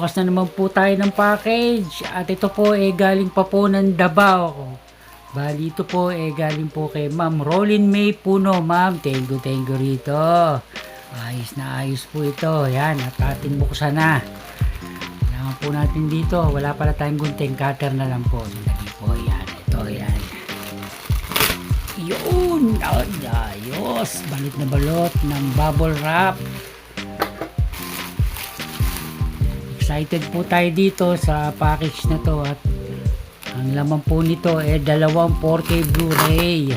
Bukas na naman po tayo ng package at ito po galing pa po ng Davao. Bali ito po galing po kay Ma'am Rolin May Puno. Ma'am, thank you rito. Ayos na ayos po ito. Yan, at ating buksan na. Kailangan po natin dito. Wala pala tayong gunting, cutter na lang po. Lagi po yan. Ito yan. Yun! Ayos! Balot na balot ng bubble wrap. Excited po tayo dito sa package na to at ang laman po nito dalawang 4K Blu-ray.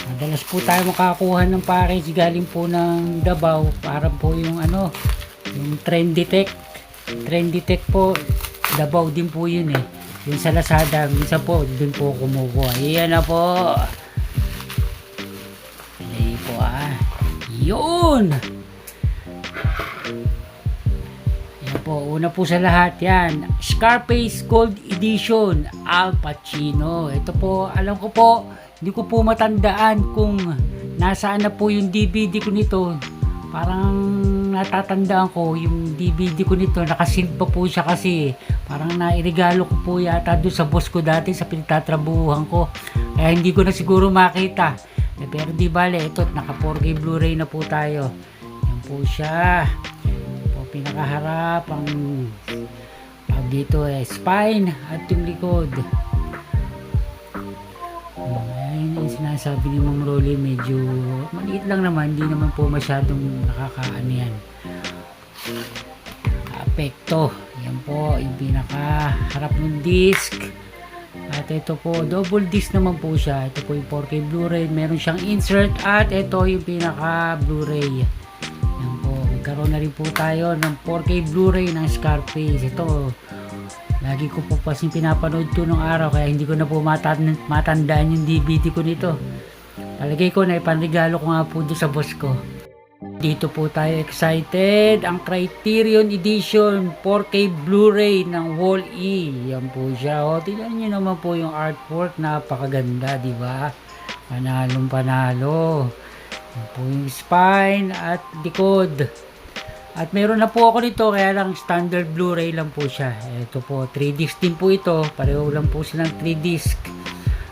Madalas po tayo makakuha ng package galing po ng Davao para po yung yung Trendy Tech po, Davao din po yun yung sa Lazada, minsan po dun po kumukuha. Iyan na po. Play po yun. Po, una po sa lahat yan, Scarface Gold Edition Al Pacino. Ito po, alam ko po, hindi ko po matandaan kung nasaan na po yung DVD ko nito. Parang natatandaan ko yung DVD ko nito, nakasilp pa po siya kasi parang nairigalo ko po yata doon sa boss ko dati sa pinagtatrabuhan ko, kaya hindi ko na siguro makita. Pero di bale, ito naka 4K Blu-ray na po tayo. Yan po siya, pinakaharap ang tawag dito spine at yung likod. Ayun yung sinasabi ni Ma'am Rolly, medyo maliit lang naman, hindi naman po masyadong nakakaano yan, apekto. Yan po yung pinakaharap ng disc. At ito po, double disc naman po siya. Ito po yung 4K Blu-ray, meron siyang insert at ito yung pinaka Blu-ray. Karoon na rin po tayo ng 4K Blu-ray ng Scarface. Ito, lagi ko po kasi pinapanood to nung araw, kaya hindi ko na po matandaan yung DVD ko nito. Talagay ko na ipanregalo ko nga po doon sa boss ko. Dito po tayo excited. Ang Criterion Edition 4K Blu-ray ng Wall-E. Yan po siya. Tingnan nyo naman po yung artwork. Napakaganda, di ba? Panalong panalo. Yan po yung spine at likod. At meron na po ako nito, kaya lang standard Blu-ray lang po siya. Ito po, 3 disc din po ito. Pareho lang po silang 3 disc.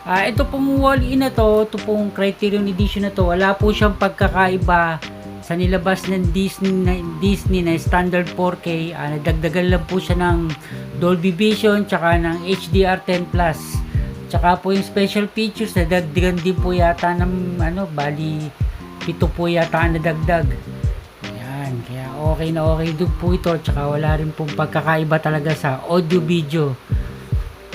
Ito pong Wall-E na to, ito pong Criterion Edition na to, wala po siyang pagkakaiba sa nilabas ng Disney na standard 4K. Nadagdagan lang po siya ng Dolby Vision, tsaka ng HDR10+. Tsaka po yung special features, nadagdagan din po yata ng bali 7 po yata ang nadagdag. Kaya okay na okay doon po ito, tsaka wala rin pong pagkakaiba talaga sa audio video.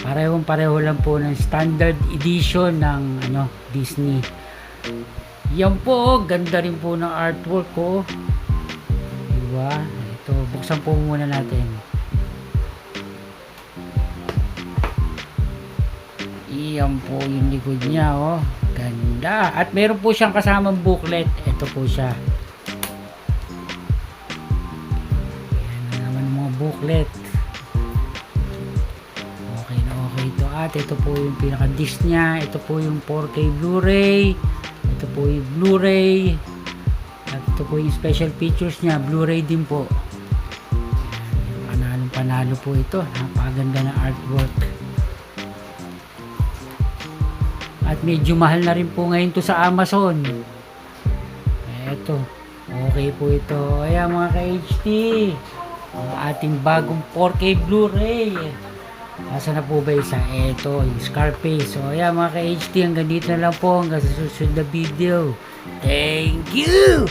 Pareho lang po ng standard edition ng Disney. Yan po, ganda rin po ng artwork ko, diba? Ito, buksan po muna natin. Yan po yung likod niya, ganda. At meron po siyang kasamang booklet. Ito po siya. Booklet. Okay na okay ito. At ito po yung pinaka-disc niya. Ito po yung 4K Blu-ray. Ito po yung Blu-ray. At ito po yung special features niya. Blu-ray din po. Panalo po ito. Napakaganda na artwork. At medyo mahal na rin po ngayon to sa Amazon. Ito. Okay po ito. Ayan mga ka-HD. Ang ating bagong 4K Blu-ray. Asa na po ba isa? Ito, yung Scarface. So, ayan mga ka-HD, hanggang dito na lang po. Hanggang sa susunod na video. Thank you!